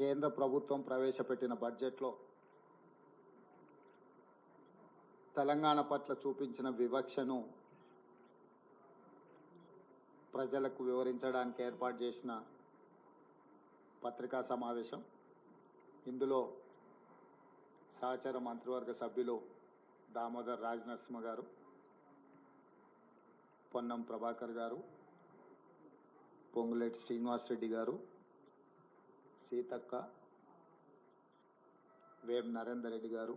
కేంద్ర ప్రభుత్వం ప్రవేశపెట్టిన బడ్జెట్లో తెలంగాణ పట్ల చూపించిన వివక్షను ప్రజలకు వివరించడానికి ఏర్పాటు చేసిన పత్రికా సమావేశం. ఇందులో సహచర మంత్రివర్గ సభ్యులు దామోదర్ రాజనరసింహ గారు, పొన్నం ప్రభాకర్ గారు, పొంగులేటి శ్రీనివాసరెడ్డి గారు, సీతక్క, వేం నరేందర్ రెడ్డి గారు,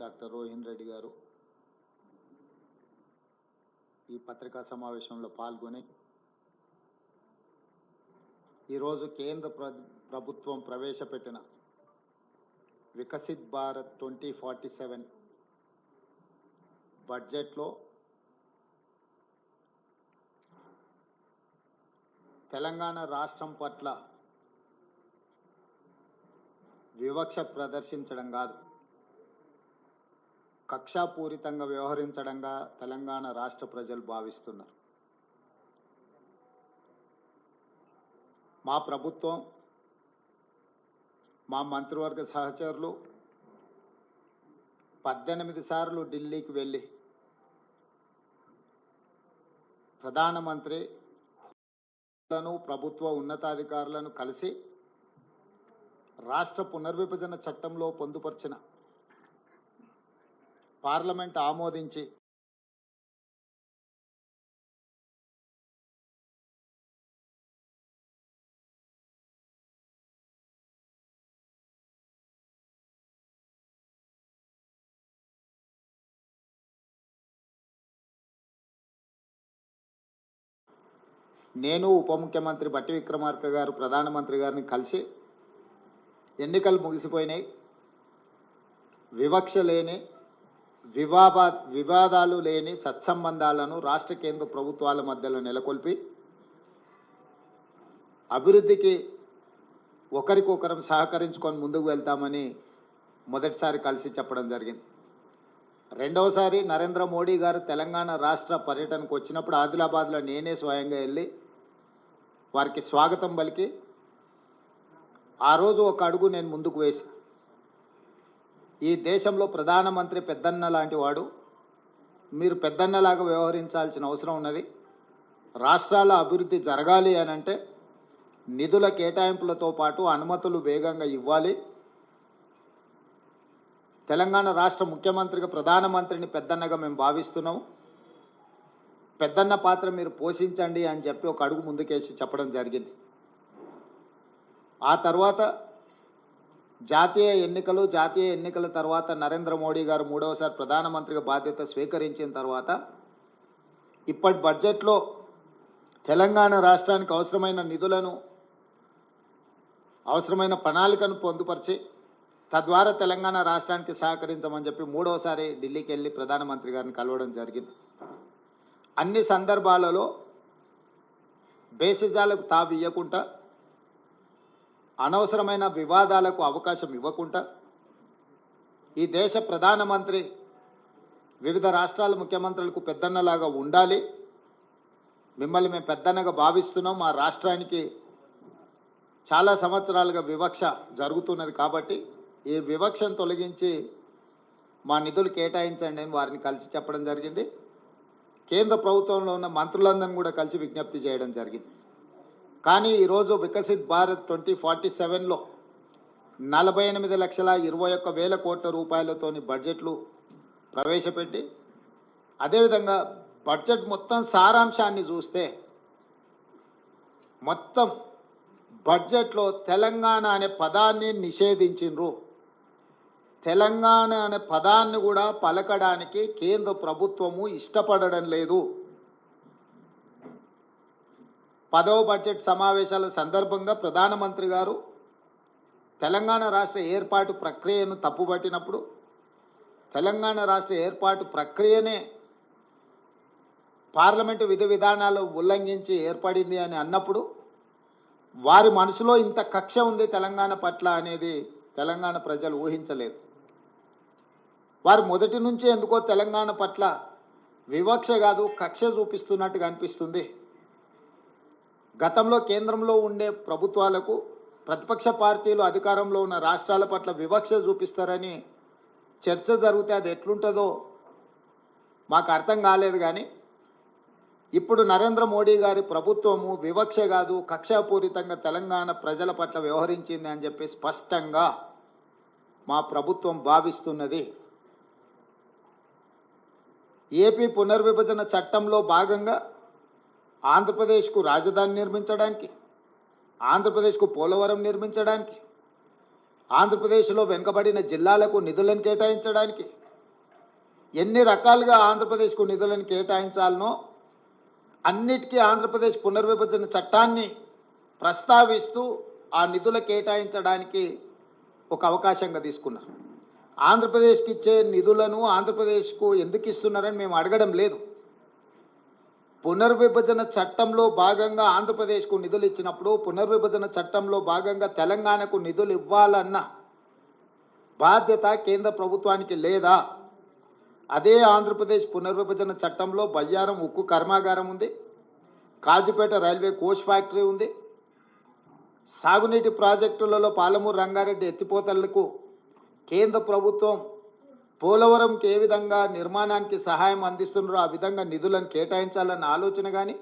డాక్టర్ రోహిన్ రెడ్డి గారు ఈ పత్రికా సమావేశంలో పాల్గొని ఈరోజు కేంద్ర ప్రభుత్వం ప్రవేశపెట్టిన వికసిత్ భారత్ 2047 బడ్జెట్లో తెలంగాణ రాష్ట్రం పట్ల వివక్ష ప్రదర్శించడం కాదు, కక్షాపూరితంగా వ్యవహరించడంగా తెలంగాణ రాష్ట్ర ప్రజలు భావిస్తున్నారు. మా ప్రభుత్వం, మా మంత్రివర్గ సహచరులు 18 సార్లు ఢిల్లీకి వెళ్ళి ప్రధానమంత్రి ప్రభుత్వ ఉన్నతాధికారులను కలిసి రాష్ట్ర పునర్విభజన చట్టంలో పొందుపరిచిన పార్లమెంట్ ఆమోదించి నేను ఉప ముఖ్యమంత్రి బట్టి విక్రమార్క గారు ప్రధానమంత్రి గారిని కలిసి ఎన్నికలు ముగిసిపోయినాయి, వివక్ష లేని వివాదాలు లేని సత్సంబంధాలను రాష్ట్ర కేంద్ర ప్రభుత్వాల మధ్యలో నెలకొల్పి అభివృద్ధికి ఒకరికొకరం సహకరించుకొని ముందుకు వెళ్తామని మొదటిసారి కలిసి చెప్పడం జరిగింది. రెండవసారి నరేంద్ర మోడీ గారు తెలంగాణ రాష్ట్ర పర్యటనకు వచ్చినప్పుడు ఆదిలాబాద్లో నేనే స్వయంగా వెళ్ళి వారికి స్వాగతం పలికి ఆ రోజు ఒక అడుగు నేను ముందుకు వేసి, ఈ దేశంలో ప్రధానమంత్రి పెద్దన్న లాంటి వాడు, మీరు పెద్దన్నలాగా వ్యవహరించాల్సిన అవసరం ఉన్నది. రాష్ట్రాల అభివృద్ధి జరగాలి అని అంటే నిధుల కేటాయింపులతో పాటు అనుమతులు వేగంగా ఇవ్వాలి. తెలంగాణ రాష్ట్ర ముఖ్యమంత్రిగా ప్రధానమంత్రిని పెద్దన్నగా మేము భావిస్తున్నాము, పెద్దన్న పాత్ర మీరు పోషించండి అని చెప్పి ఒక అడుగు ముందుకేసి చెప్పడం జరిగింది. ఆ తర్వాత జాతీయ ఎన్నికల తర్వాత నరేంద్ర మోడీ గారు మూడవసారి ప్రధానమంత్రిగా బాధ్యత స్వీకరించిన తర్వాత ఇప్పటి బడ్జెట్లో తెలంగాణ రాష్ట్రానికి అవసరమైన నిధులను, అవసరమైన ప్రణాళికను పొందుపరిచి తద్వారా తెలంగాణ రాష్ట్రానికి సహకరించమని చెప్పి మూడవసారి ఢిల్లీకి వెళ్ళి ప్రధానమంత్రి గారిని కలవడం జరిగింది. అన్ని సందర్భాలలో బేసిజాలకు తావు ఇవ్వకుండా, అనవసరమైన వివాదాలకు అవకాశం ఇవ్వకుండా, ఈ దేశ ప్రధానమంత్రి వివిధ రాష్ట్రాల ముఖ్యమంత్రులకు పెద్దన్నలాగా ఉండాలి, మిమ్మల్ని మేము పెద్దన్నగా భావిస్తున్నాం, మా రాష్ట్రానికి చాలా సంవత్సరాలుగా వివక్ష జరుగుతున్నది కాబట్టి ఈ వివక్షను తొలగించి మా నిధులు కేటాయించండి అని వారిని కలిసి చెప్పడం జరిగింది. కేంద్ర ప్రభుత్వంలో ఉన్న మంత్రులందరినీ కూడా కలిసి విజ్ఞప్తి చేయడం జరిగింది. కానీ ఈరోజు వికసిత్ భారత్ 2047లో 48,21,000 కోట్ల రూపాయలతోని బడ్జెట్లు ప్రవేశపెట్టి, అదేవిధంగా బడ్జెట్ మొత్తం సారాంశాన్ని చూస్తే మొత్తం బడ్జెట్లో తెలంగాణ అనే పదాన్ని నిషేధించిండ్రు. తెలంగాణ అనే పదాన్ని కూడా పలకడానికి కేంద్ర ప్రభుత్వము ఇష్టపడడం లేదు. 10వ బడ్జెట్ సమావేశాల సందర్భంగా ప్రధానమంత్రి గారు తెలంగాణ రాష్ట్ర ఏర్పాటు ప్రక్రియను తప్పుపట్టినప్పుడు, తెలంగాణ రాష్ట్ర ఏర్పాటు ప్రక్రియనే పార్లమెంటు విధి విధానాలు ఉల్లంఘించి ఏర్పడింది అని అన్నప్పుడు వారి మనసులో ఇంత కక్ష ఉంది తెలంగాణ పట్ల అనేది తెలంగాణ ప్రజలు ఊహించలేదు. వారు మొదటి నుంచి ఎందుకో తెలంగాణ పట్ల వివక్ష కాదు కక్ష చూపిస్తున్నట్టుగా అనిపిస్తుంది. గతంలో కేంద్రంలో ఉండే ప్రభుత్వాలకు ప్రతిపక్ష పార్టీలు అధికారంలో ఉన్న రాష్ట్రాల పట్ల వివక్ష చూపిస్తారని చర్చ జరిగితే అది ఎట్లుంటుందో మాకు అర్థం కాలేదు. కానీ ఇప్పుడు నరేంద్ర మోడీ గారి ప్రభుత్వము వివక్ష కాదు, కక్షాపూరితంగా తెలంగాణ ప్రజల పట్ల వ్యవహరించింది అని చెప్పి స్పష్టంగా మా ప్రభుత్వం భావిస్తున్నది. ఏపీ పునర్విభజన చట్టంలో భాగంగా ఆంధ్రప్రదేశ్కు రాజధాని నిర్మించడానికి, ఆంధ్రప్రదేశ్కు పోలవరం నిర్మించడానికి, ఆంధ్రప్రదేశ్లో వెనుకబడిన జిల్లాలకు నిధులను కేటాయించడానికి, ఎన్ని రకాలుగా ఆంధ్రప్రదేశ్కు నిధులను కేటాయించాలనో అన్నిటికీ ఆంధ్రప్రదేశ్ పునర్విభజన చట్టాన్ని ప్రస్తావిస్తూ ఆ నిధుల కేటాయించడానికి ఒక అవకాశంగా తీసుకున్నారు. ఆంధ్రప్రదేశ్కి ఇచ్చే నిధులను ఆంధ్రప్రదేశ్కు ఎందుకు ఇస్తున్నారని మేము అడగడం లేదు. పునర్విభజన చట్టంలో భాగంగా ఆంధ్రప్రదేశ్కు నిధులు ఇచ్చినప్పుడు పునర్విభజన చట్టంలో భాగంగా తెలంగాణకు నిధులు ఇవ్వాలన్న బాధ్యత కేంద్ర ప్రభుత్వానికి లేదా? అదే ఆంధ్రప్రదేశ్ పునర్విభజన చట్టంలో బయ్యారం ఉక్కు కర్మాగారం ఉంది, కాజీపేట రైల్వే కోచ్ ఫ్యాక్టరీ ఉంది, సాగునీటి ప్రాజెక్టులలో పాలమూరు రంగారెడ్డి ఎత్తిపోతలకు కేంద్ర ప్రభుత్వం పోలవరంకి ఏ విధంగా నిర్మాణానికి సహాయం అందిస్తున్నారో ఆ విధంగా నిధులను కేటాయించాలన్న ఆలోచన కానీ,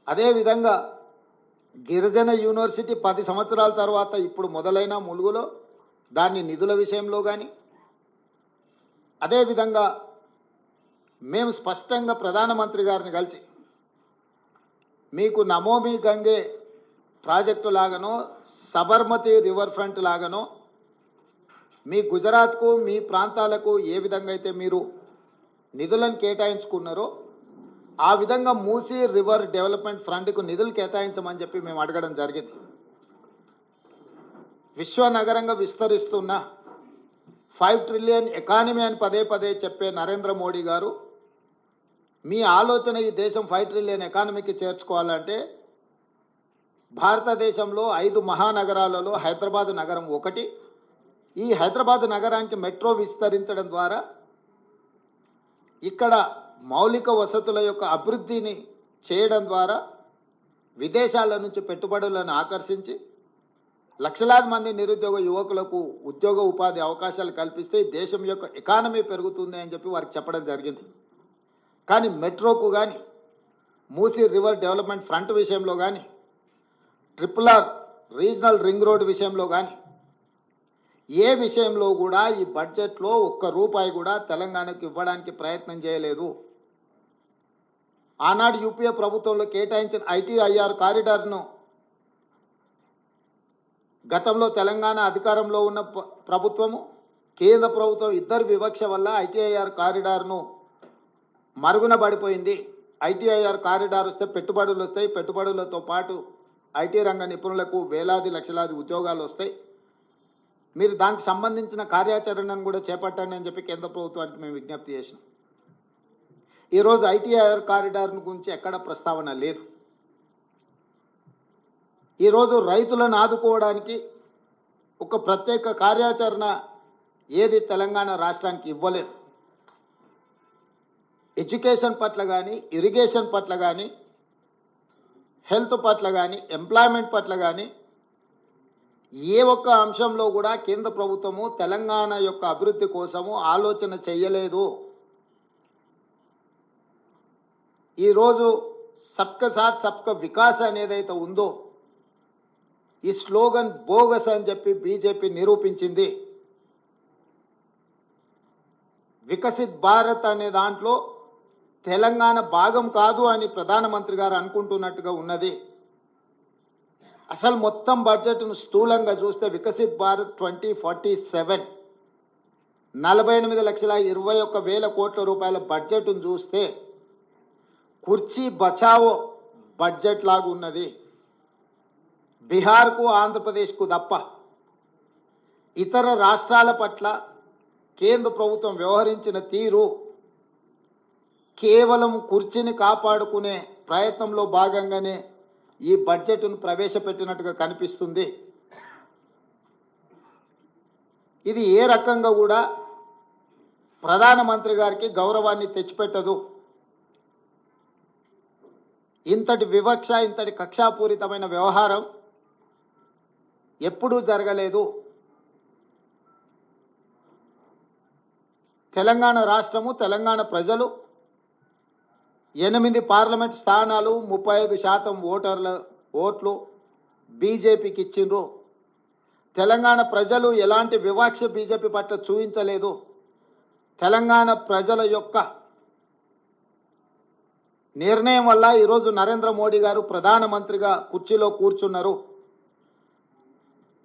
అదేవిధంగా గిరిజన యూనివర్సిటీ 10 సంవత్సరాల తర్వాత ఇప్పుడు మొదలైన ములుగులో దాని నిధుల విషయంలో కానీ, అదేవిధంగా మేము స్పష్టంగా ప్రధానమంత్రి గారిని కలిసి మీకు నమోమి గంగే ప్రాజెక్టు లాగానో సబర్మతి రివర్ ఫ్రంట్ లాగానో మీ గుజరాత్కు మీ ప్రాంతాలకు ఏ విధంగా అయితే మీరు నిధులను కేటాయించుకున్నారో ఆ విధంగా మూసీ రివర్ డెవలప్మెంట్ ఫ్రంట్కు నిధులు కేటాయించమని చెప్పి మేము అడగడం జరిగింది. విశ్వనగరంగా విస్తరిస్తున్న 5 ట్రిలియన్ ఎకానమీ అని పదే పదే చెప్పే నరేంద్ర మోడీ గారు మీ ఆలోచన ఈ దేశం 5 ట్రిలియన్ ఎకానమీకి చేర్చుకోవాలంటే భారతదేశంలో 5 మహానగరాలలో హైదరాబాద్ నగరం ఒకటి. ఈ హైదరాబాద్ నగరానికి మెట్రో విస్తరించడం ద్వారా ఇక్కడ మౌలిక వసతుల యొక్క అభివృద్ధిని చేయడం ద్వారా విదేశాల నుంచి పెట్టుబడులను ఆకర్షించి లక్షలాది మంది నిరుద్యోగ యువకులకు ఉద్యోగ ఉపాధి అవకాశాలు కల్పిస్తే దేశం యొక్క ఎకానమీ పెరుగుతుంది అని చెప్పి వారికి చెప్పడం జరిగింది. కానీ మెట్రోకు కానీ మూసీ రివర్ డెవలప్మెంట్ ఫ్రంట్ విషయంలో కానీ RRR రీజనల్ రింగ్ రోడ్ విషయంలో కానీ ఏ విషయంలో కూడా ఈ బడ్జెట్లో ఒక్క రూపాయి కూడా తెలంగాణకు ఇవ్వడానికి ప్రయత్నం చేయలేదు. ఆనాడు యూపీఏ ప్రభుత్వంలో కేటాయించిన ITIR కారిడార్ను గతంలో తెలంగాణ అధికారంలో ఉన్న ప్రభుత్వము కేంద్ర ప్రభుత్వం ఇద్దరు వివక్ష వల్ల ITIR కారిడార్ను మరుగున పడిపోయింది. ITIR కారిడార్ వస్తే పెట్టుబడులు వస్తాయి, పెట్టుబడులతో పాటు IT రంగ నిపుణులకు వేలాది లక్షలాది ఉద్యోగాలు వస్తాయి. మీరు దానికి సంబంధించిన కార్యాచరణను కూడా చేపట్టండి అని చెప్పి కేంద్ర ప్రభుత్వానికి మేము విజ్ఞప్తి చేసినాం. ఈరోజు ITIR కారిడార్ను గురించి ఎక్కడ ప్రస్తావన లేదు. ఈరోజు రైతులను ఆదుకోవడానికి ఒక ప్రత్యేక కార్యాచరణ ఏది తెలంగాణ రాష్ట్రానికి ఇవ్వలేదు. ఎడ్యుకేషన్ పట్ల కానీ, ఇరిగేషన్ పట్ల కానీ, హెల్త్ పట్ల కానీ, ఎంప్లాయ్మెంట్ పట్ల కానీ ఏ ఒక్క అంశంలో కూడా కేంద్ర ప్రభుత్వము తెలంగాణ యొక్క అభివృద్ధి కోసము ఆలోచన చేయలేదు. ఈరోజు సబ్కా సాత్ సబ్కా వికాస్ అనేదైతే ఉందో ఈ స్లోగన్ బోగస్ అని చెప్పి బీజేపీ నిరూపించింది. వికసిత్ భారత్ అనే దాంట్లో తెలంగాణ భాగం కాదు అని ప్రధానమంత్రి గారు అనుకుంటున్నట్టుగా ఉన్నది. అసలు మొత్తం బడ్జెట్ను స్థూలంగా చూస్తే వికసిత్ భారత్ 2047 48,21,000 కోట్ల రూపాయల బడ్జెట్ను చూస్తే కుర్చీ బచావో బడ్జెట్ లాగా ఉన్నది. బీహార్కు ఆంధ్రప్రదేశ్కు తప్ప ఇతర రాష్ట్రాల పట్ల కేంద్ర ప్రభుత్వం వ్యవహరించిన తీరు కేవలం కుర్చీని కాపాడుకునే ప్రయత్నంలో భాగంగానే ఈ బడ్జెట్ను ప్రవేశపెట్టినట్టుగా కనిపిస్తుంది. ఇది ఏ రకంగా కూడా ప్రధానమంత్రి గారికి గౌరవాన్ని తెచ్చిపెట్టదు. ఇంతటి వివక్ష, ఇంతటి కక్షాపూరితమైన వ్యవహారం ఎప్పుడూ జరగలేదు. తెలంగాణ రాష్ట్రము, తెలంగాణ ప్రజలు 8 పార్లమెంట్ స్థానాలు, 35% ఓట్లు బీజేపీకి ఇచ్చిండ్రు. తెలంగాణ ప్రజలు ఎలాంటి వివక్ష బీజేపీ పట్ల చూపించలేదు. తెలంగాణ ప్రజల యొక్క నిర్ణయం వల్ల ఈరోజు నరేంద్ర మోడీ గారు ప్రధానమంత్రిగా కుర్చీలో కూర్చున్నారు.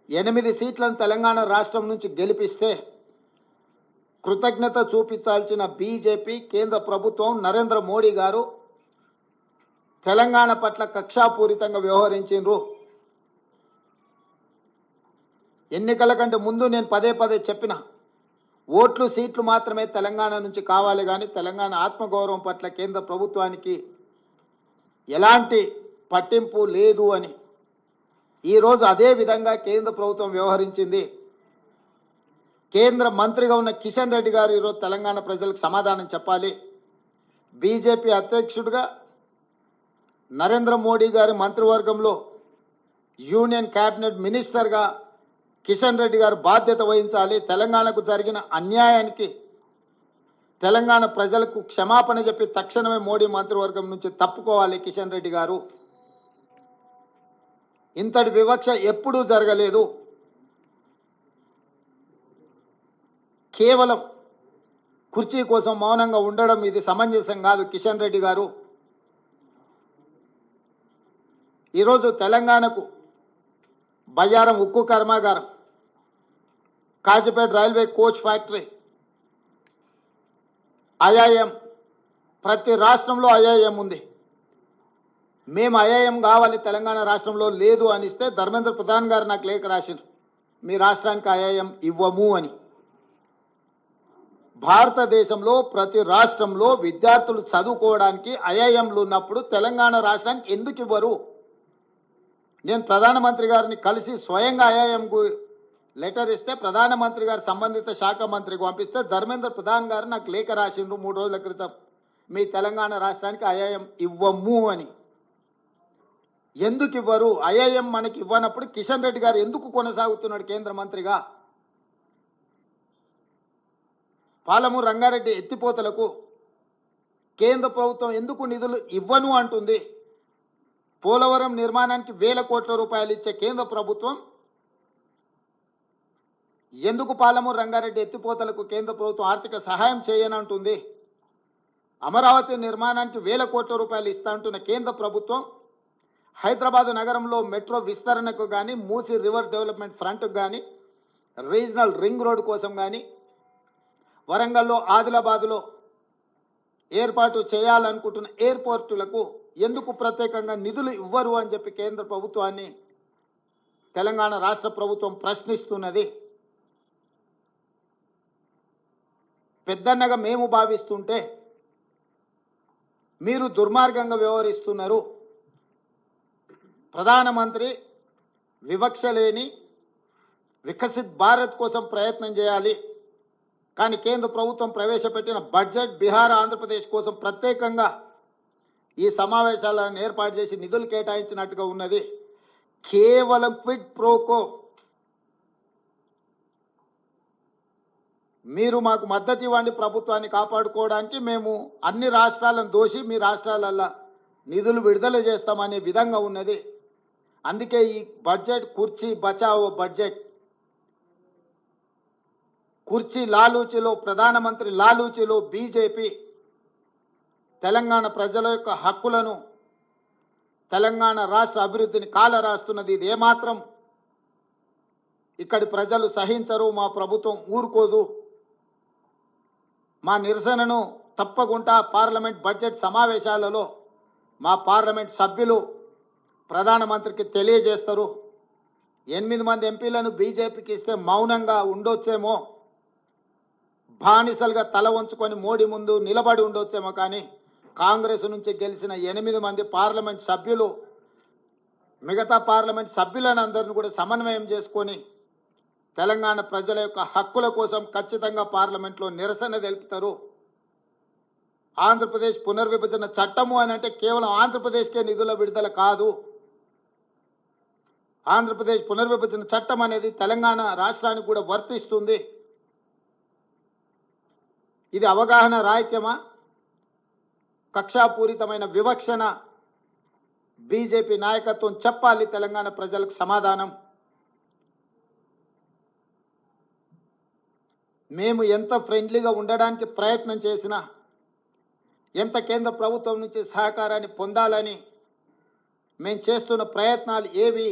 8 సీట్లను తెలంగాణ రాష్ట్రం నుంచి గెలిపిస్తే కృతజ్ఞత చూపించాల్సిన బీజేపీ కేంద్ర ప్రభుత్వం, నరేంద్ర మోడీ గారు తెలంగాణ పట్ల కక్షాపూరితంగా వ్యవహరించిండ్రు. ఎన్నికల కంటే ముందు నేను పదే చెప్పిన, ఓట్లు సీట్లు మాత్రమే తెలంగాణ నుంచి కావాలి కానీ తెలంగాణ ఆత్మగౌరవం పట్ల కేంద్ర ప్రభుత్వానికి ఎలాంటి పట్టింపు లేదు అని. ఈరోజు అదే విధంగా కేంద్ర ప్రభుత్వం వ్యవహరించింది. కేంద్ర మంత్రిగా ఉన్న కిషన్ రెడ్డి గారు ఈరోజు తెలంగాణ ప్రజలకు సమాధానం చెప్పాలి. బీజేపీ అధ్యక్షుడిగా నరేంద్ర మోడీ గారి మంత్రివర్గంలో యూనియన్ క్యాబినెట్ మినిస్టర్గా కిషన్ రెడ్డి గారు బాధ్యత వహించాలి. తెలంగాణకు జరిగిన అన్యాయానికి తెలంగాణ ప్రజలకు క్షమాపణ చెప్పి తక్షణమే మోడీ మంత్రివర్గం నుంచి తప్పుకోవాలి కిషన్ రెడ్డి గారు. ఇంతటి వివక్ష ఎప్పుడూ జరగలేదు. కేవలం కుర్చీ కోసం మౌనంగా ఉండడం ఇది సమంజసం కాదు. కిషన్ రెడ్డి గారు ఈరోజు తెలంగాణకు బయ్యారం ఉక్కు కర్మాగారం, Kazipet railway coach factory, IIM, ప్రతి రాష్ట్రంలో ఐఐఎం ఉంది. మేము ఐఐఎం కావాలి తెలంగాణ రాష్ట్రంలో లేదు అనిస్తే ధర్మేంద్ర ప్రధాన్ గారు నాకు లేఖ రాశారు, మీ రాష్ట్రానికి ఐఐఎం ఇవ్వము అని. భారతదేశంలో ప్రతి రాష్ట్రంలో విద్యార్థులు చదువుకోవడానికి ఐఐఎంలు ఉన్నప్పుడు తెలంగాణ రాష్ట్రానికి ఎందుకు ఇవ్వరు? నేను ప్రధానమంత్రి గారిని కలిసి స్వయంగా ఐఐఎంకు లెటర్ ఇస్తే ప్రధానమంత్రి గారు సంబంధిత శాఖ మంత్రికి పంపిస్తే ధర్మేంద్ర ప్రధాన్ గారు నాకు లేఖ రాసిండ్రు 3 రోజుల క్రితం, మీ తెలంగాణ రాష్ట్రానికి ఐఐఎం ఇవ్వము అని. ఎందుకు ఇవ్వరు? ఐఐఎం మనకి ఇవ్వనప్పుడు కిషన్ రెడ్డి గారు ఎందుకు కొనసాగుతున్నాడు కేంద్ర మంత్రిగా? పాలమూరు రంగారెడ్డి ఎత్తిపోతలకు కేంద్ర ప్రభుత్వం ఎందుకు నిధులు ఇవ్వను అంటుంది? పోలవరం నిర్మాణానికి 1000 కోట్ల రూపాయలు ఇచ్చే కేంద్ర ప్రభుత్వం ఎందుకు పాలమూరు రంగారెడ్డి ఎత్తిపోతలకు కేంద్ర ప్రభుత్వం ఆర్థిక సహాయం చేయనంటుంది? అమరావతి నిర్మాణానికి 1000 కోట్ల రూపాయలు ఇస్తా అంటున్న కేంద్ర ప్రభుత్వం హైదరాబాద్ నగరంలో మెట్రో విస్తరణకు కానీ, మూసీ రివర్ డెవలప్మెంట్ ఫ్రంట్కు కానీ, రీజనల్ రింగ్ రోడ్ కోసం కానీ, వరంగల్లో, ఆదిలాబాద్లో ఏర్పాటు చేయాలనుకుంటున్న ఎయిర్పోర్టులకు ఎందుకు ప్రత్యేకంగా నిధులు ఇవ్వరు అని చెప్పి కేంద్ర ప్రభుత్వాన్ని తెలంగాణ రాష్ట్ర ప్రభుత్వం ప్రశ్నిస్తున్నది. పెద్దన్నగా మేము భావిస్తుంటే మీరు దుర్మార్గంగా వ్యవహరిస్తున్నారు. ప్రధానమంత్రి వివక్ష లేని వికసిత్ భారత్ కోసం ప్రయత్నం చేయాలి. కానీ కేంద్ర ప్రభుత్వం ప్రవేశపెట్టిన బడ్జెట్ బీహార్, ఆంధ్రప్రదేశ్ కోసం ప్రత్యేకంగా ఈ సమావేశాలను ఏర్పాటు చేసి నిధులు కేటాయించినట్టుగా ఉన్నది. కేవలం క్విడ్ ప్రోకో. మీరు మాకు మద్దతు ఇవ్వండి ప్రభుత్వాన్ని కాపాడుకోవడానికి, మేము అన్ని రాష్ట్రాలను దోషి మీ రాష్ట్రాలల్లో నిధులు విడుదల చేస్తామనే విధంగా ఉన్నది. అందుకే ఈ బడ్జెట్ కుర్చీ బచావో బడ్జెట్. కుర్చీ లాలూచిలో, ప్రధానమంత్రి లాలూచిలో బీజేపీ తెలంగాణ ప్రజల యొక్క హక్కులను, తెలంగాణ రాష్ట్ర అభివృద్ధిని కాలరాస్తున్నది. ఇది ఏమాత్రం ఇక్కడి ప్రజలు సహించరు. మా ప్రభుత్వం ఊరుకోదు. మా నిరసనను తప్పకుండా పార్లమెంట్ బడ్జెట్ సమావేశాలలో మా పార్లమెంట్ సభ్యులు ప్రధానమంత్రికి తెలియజేస్తారు. 8 మంది ఎంపీలను బీజేపీకి ఇస్తే మౌనంగా ఉండొచ్చేమో, బానిసలుగా తల వంచుకొని మోడీ ముందు నిలబడి ఉండొచ్చేమో, కానీ కాంగ్రెస్ నుంచి గెలిచిన 8 మంది పార్లమెంట్ సభ్యులు మిగతా పార్లమెంట్ సభ్యులను అందరిని కూడా సమన్వయం చేసుకొని తెలంగాణ ప్రజల యొక్క హక్కుల కోసం ఖచ్చితంగా పార్లమెంట్లో నిరసన తెలుపుతారు. ఆంధ్రప్రదేశ్ పునర్విభజన చట్టము అని అంటే కేవలం ఆంధ్రప్రదేశ్కే నిధుల విడుదల కాదు, ఆంధ్రప్రదేశ్ పునర్విభజన చట్టం అనేది తెలంగాణ రాష్ట్రానికి కూడా వర్తిస్తుంది. ఇది అవగాహన రాహిత్యమా, కక్షాపూరితమైన వివక్షణ? బీజేపీ నాయకత్వం చెప్పాలి తెలంగాణ ప్రజలకు సమాధానం. మేము ఎంత ఫ్రెండ్లీగా ఉండడానికి ప్రయత్నం చేసినా, ఎంత కేంద్ర ప్రభుత్వం నుంచి సహకారాన్ని పొందాలని మేము చేస్తున్న ప్రయత్నాలు ఏవి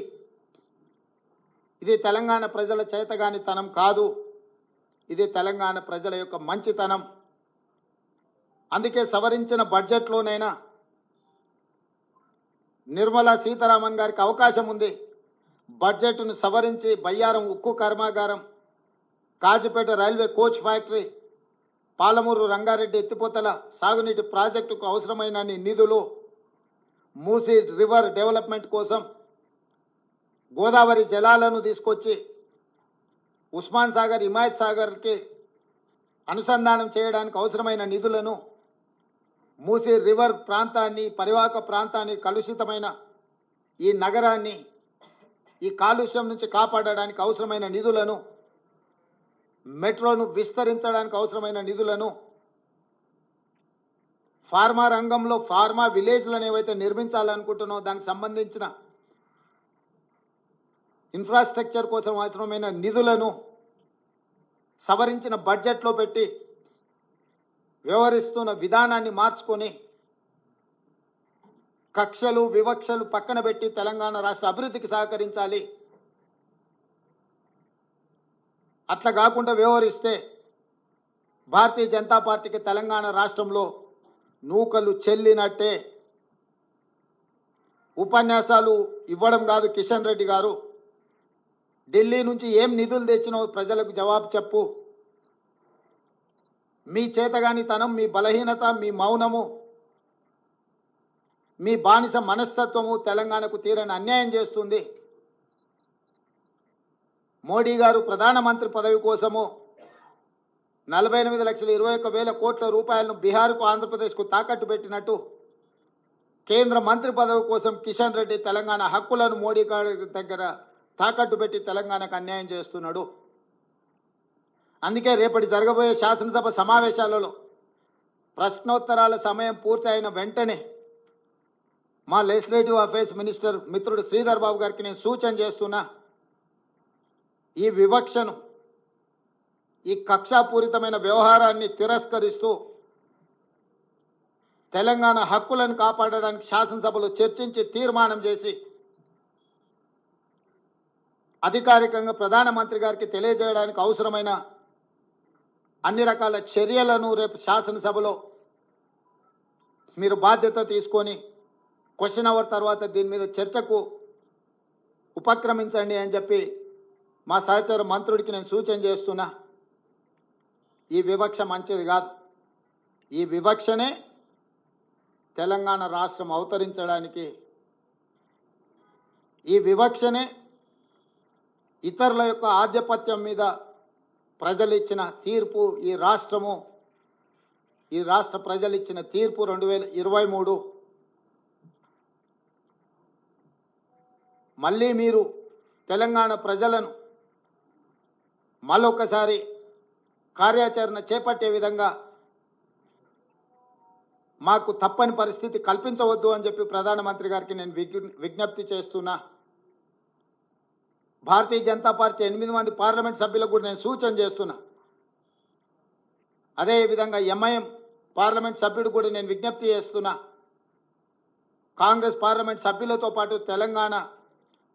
ఇది తెలంగాణ ప్రజల చేతగానితనం కాదు, ఇది తెలంగాణ ప్రజల యొక్క మంచితనం. అందుకే సవరించిన బడ్జెట్లోనైనా నిర్మలా సీతారామన్ గారికి అవకాశం ఉంది. బడ్జెట్ను సవరించి బయ్యారం ఉక్కు కర్మాగారం, Kazipet railway coach factory, Palamuru Rangareddy ఎత్తిపోతల సాగునీటి ప్రాజెక్టుకు అవసరమైన నిధులు, మూసీ రివర్ డెవలప్మెంట్ కోసం గోదావరి జలాలను తీసుకొచ్చి ఉస్మాన్ సాగర్, హిమాయత్ సాగర్కి అనుసంధానం చేయడానికి అవసరమైన నిధులను, మూసీ రివర్ ప్రాంతాన్ని, పరివాహక ప్రాంతాన్ని, కలుషితమైన ఈ నగరాన్ని ఈ కాలుష్యం నుంచి కాపాడడానికి అవసరమైన నిధులను, మెట్రోను విస్తరించడానికి అవసరమైన నిధులను, ఫార్మా రంగంలో ఫార్మా విలేజ్లను ఏవైతే నిర్మించాలనుకుంటున్నామో దానికి సంబంధించిన ఇన్ఫ్రాస్ట్రక్చర్ కోసం అవసరమైన నిధులను సవరించిన బడ్జెట్లో పెట్టి వ్యవహరిస్తున్న విధానాన్ని మార్చుకొని కక్షలు వివక్షలు పక్కన పెట్టి తెలంగాణ రాష్ట్ర అభివృద్ధికి సహకరించాలి. అట్లా కాకుండా వ్యవహరిస్తే భారతీయ జనతా పార్టీకి తెలంగాణ రాష్ట్రంలో నూకలు చెల్లినట్టే. ఉపన్యాసాలు ఇవ్వడం కాదు కిషన్ రెడ్డి గారు, ఢిల్లీ నుంచి ఏం నిధులు తెచ్చినావు ప్రజలకు జవాబు చెప్పు. మీ చేతగానితనం, మీ బలహీనత, మీ మౌనము, మీ బానిస మనస్తత్వము తెలంగాణకు తీరని అన్యాయం చేస్తుంది. మోడీ గారు ప్రధానమంత్రి పదవి కోసము 48,21,000 కోట్ల రూపాయలను బీహార్కు, ఆంధ్రప్రదేశ్కు తాకట్టు పెట్టినట్టు కేంద్ర మంత్రి పదవి కోసం కిషన్ రెడ్డి తెలంగాణ హక్కులను మోడీ గారి దగ్గర తాకట్టు పెట్టి తెలంగాణకు అన్యాయం చేస్తున్నాడు. అందుకే రేపటి జరగబోయే శాసనసభ సమావేశాలలో ప్రశ్నోత్తరాల సమయం పూర్తి అయిన వెంటనే మా లెజిస్లేటివ్ అఫైర్స్ మినిస్టర్ మిత్రుడు శ్రీధర్ బాబు గారికి నేను సూచన చేస్తున్నా, ఈ వివక్షను, ఈ కక్షాపూరితమైన వ్యవహారాన్ని తిరస్కరిస్తూ తెలంగాణ హక్కులను కాపాడడానికి శాసనసభలో చర్చించి తీర్మానం చేసి అధికారికంగా ప్రధానమంత్రి గారికి తెలియజేయడానికి అవసరమైన అన్ని రకాల చర్యలను రేపు శాసనసభలో మీరు బాధ్యత తీసుకొని క్వశ్చన్ అవర్ తర్వాత దీని మీద చర్చకు ఉపక్రమించండి అని చెప్పి మా సహచర మంత్రుడికి నేను సూచన చేస్తున్నా. ఈ వివక్ష మంచిది కాదు. ఈ వివక్షనే తెలంగాణ రాష్ట్రం అవతరించడానికి, ఈ వివక్షనే ఇతరుల యొక్క ఆధిపత్యం మీద ప్రజలు ఇచ్చిన తీర్పు, ఈ రాష్ట్ర ప్రజలు ఇచ్చిన తీర్పు 2023. మళ్ళీ మీరు తెలంగాణ ప్రజలను మళ్ళొకసారి కార్యాచరణ చేపట్టే విధంగా మాకు తప్పని పరిస్థితి కల్పించవద్దు అని చెప్పి ప్రధానమంత్రి గారికి నేను విజ్ఞప్తి చేస్తున్నా. భారతీయ జనతా పార్టీ 8 మంది పార్లమెంట్ సభ్యులకు కూడా నేను సూచన చేస్తున్నా. అదేవిధంగా ఎంఐఎం పార్లమెంట్ సభ్యుడు కూడా నేను విజ్ఞప్తి చేస్తున్నా. కాంగ్రెస్ పార్లమెంట్ సభ్యులతో పాటు తెలంగాణ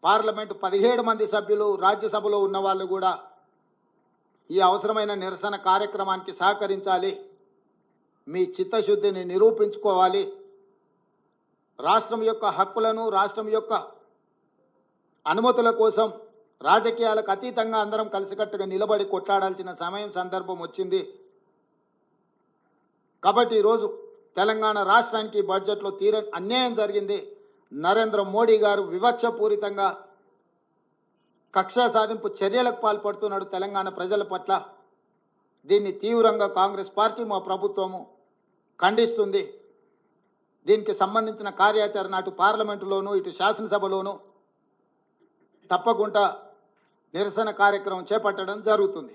పార్లమెంటు 17 మంది సభ్యులు, రాజ్యసభలో ఉన్న వాళ్ళు కూడా ఈ అవసరమైన నిరసన కార్యక్రమానికి సహకరించాలి. మీ చిత్తశుద్ధిని నిరూపించుకోవాలి. రాష్ట్రం యొక్క హక్కులను, రాష్ట్రం యొక్క అనుమతుల కోసం రాజకీయాలకు అతీతంగా అందరం కలిసికట్టుగా నిలబడి కొట్లాడాల్సిన సమయం, సందర్భం వచ్చింది. కాబట్టి ఈరోజు తెలంగాణ రాష్ట్రానికి బడ్జెట్లో తీరని అన్యాయం జరిగింది. నరేంద్ర మోడీ గారు వివక్షపూరితంగా కక్షా సాధింపు చర్యలకు పాల్పడుతున్నాడు తెలంగాణ ప్రజల పట్ల. దీన్ని తీవ్రంగా కాంగ్రెస్ పార్టీ, మా ప్రభుత్వము ఖండిస్తుంది. దీనికి సంబంధించిన కార్యాచరణ అటు పార్లమెంటులోనూ ఇటు శాసనసభలోనూ తప్పకుండా నిరసన కార్యక్రమం చేపట్టడం జరుగుతుంది.